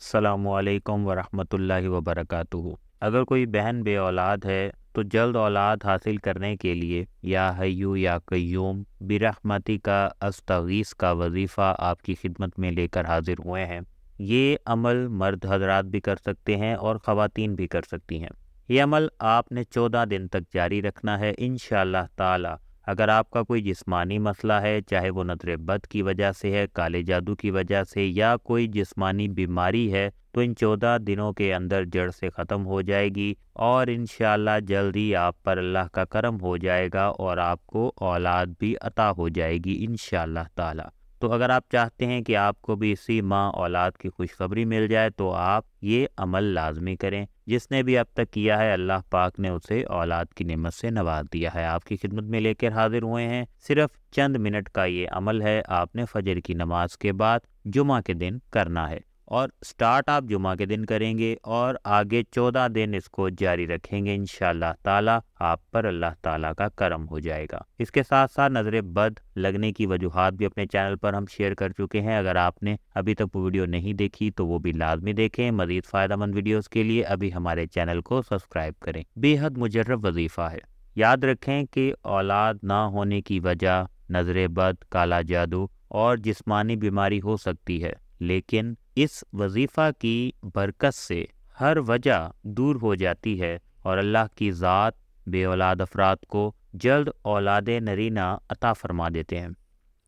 अस्सलामुअलैकुम वरहमतुल्लाहि वबरकातुहू। अगर कोई बहन बे औलाद है तो जल्द औलाद हासिल करने के लिए या हय्यू या कय्यूम बिरहमती का अस्तगीस का वजीफ़ा आपकी खिदमत में लेकर हाजिर हुए हैं। ये अमल मर्द हजरात भी कर सकते हैं और ख़वातीन भी कर सकती हैं। ये अमल आपने 14 दिन तक जारी रखना है इंशाअल्लाह ताला। अगर आपका कोई जिस्मानी मसला है, चाहे वो नज़र बद की वजह से है, काले जादू की वजह से या कोई जिस्मानी बीमारी है, तो इन 14 दिनों के अंदर जड़ से ख़त्म हो जाएगी और इंशाअल्लाह जल्दी आप पर अल्लाह का करम हो जाएगा और आपको औलाद भी अता हो जाएगी इंशाअल्लाह ताला। तो अगर आप चाहते हैं कि आपको भी इसी माह औलाद की खुशखबरी मिल जाए तो आप ये अमल लाजमी करें। जिसने भी अब तक किया है अल्लाह पाक ने उसे औलाद की नेमत से नवाज दिया है। आपकी खिदमत में लेकर हाजिर हुए हैं। सिर्फ चंद मिनट का ये अमल है, आपने फजर की नमाज के बाद जुमा के दिन करना है और स्टार्ट आप जुमा के दिन करेंगे और आगे 14 दिन इसको जारी रखेंगे इंशाअल्लाह ताला। आप पर अल्लाह ताला का करम हो जाएगा। इसके साथ साथ नज़र बद लगने की वजूहात भी अपने चैनल पर हम शेयर कर चुके हैं। अगर आपने अभी तक वो वीडियो नहीं देखी तो वो भी लाजमी देखें। मज़ीद फ़ायदेमंद वीडियोस के लिए अभी हमारे चैनल को सब्सक्राइब करें। बेहद मुजर्रब वजीफ़ा है। याद रखें कि औलाद ना होने की वजह नज़र बद, काला जादू और जिस्मानी बीमारी हो सकती है, लेकिन इस वजीफ़ा की बरकत से हर वजह दूर हो जाती है और अल्लाह की ज़ात बे औलाद अफराद को जल्द औलाद नरीना अता फरमा देते हैं।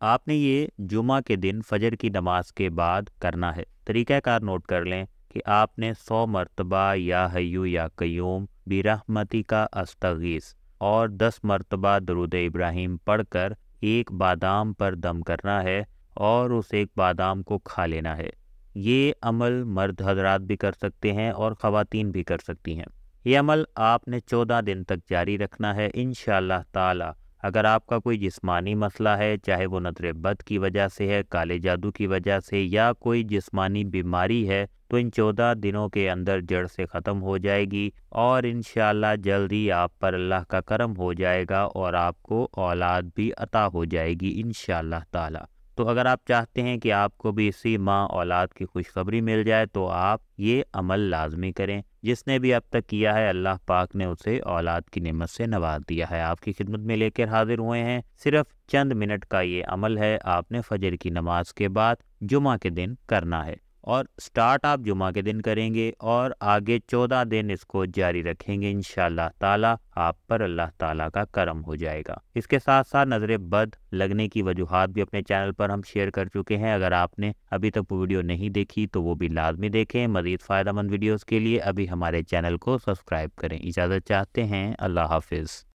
आपने ये जुमा के दिन फजर की नमाज के बाद करना है। तरीक़ाकार नोट कर लें कि आपने 100 मरतबा या हय्यू या कय्यूम बिरहमती का अस्तगीस और 10 मरतबा दरूद इब्राहिम पढ़कर एक बादाम पर दम करना है और उस एक बादाम को खा लेना है। ये अमल मर्द हजरात भी कर सकते हैं और ख़वातीन भी कर सकती हैं। ये अमल आपने 14 दिन तक जारी रखना है इंशाअल्लाह ताला। अगर आपका कोई जिस्मानी मसला है, चाहे वो नज़र बद की वजह से है, काले जादू की वजह से या कोई जिस्मानी बीमारी है, तो इन 14 दिनों के अंदर जड़ से ख़त्म हो जाएगी और इंशाअल्लाह जल्दी आप पर अल्लाह का करम हो जाएगा और आपको औलाद भी अता हो जाएगी इंशाअल्लाह ताला। तो अगर आप चाहते हैं कि आपको भी इसी माह औलाद की खुशखबरी मिल जाए तो आप ये अमल लाजमी करें। जिसने भी अब तक किया है अल्लाह पाक ने उसे औलाद की नेमत से नवाज दिया है। आपकी खिदमत में लेकर हाजिर हुए हैं। सिर्फ चंद मिनट का ये अमल है, आपने फजर की नमाज के बाद जुमा के दिन करना है और स्टार्ट आप जुमा के दिन करेंगे और आगे 14 दिन इसको जारी रखेंगे इंशाअल्लाह ताला। आप पर अल्लाह ताला का करम हो जाएगा। इसके साथ साथ नज़र बद लगने की वजूहात भी अपने चैनल पर हम शेयर कर चुके हैं। अगर आपने अभी तक वो वीडियो नहीं देखी तो वो भी लाजमी देखें। मज़ीद फ़ायदेमंद वीडियोस के लिए अभी हमारे चैनल को सब्सक्राइब करें। इजाज़त चाहते हैं। अल्लाह हाफिज़।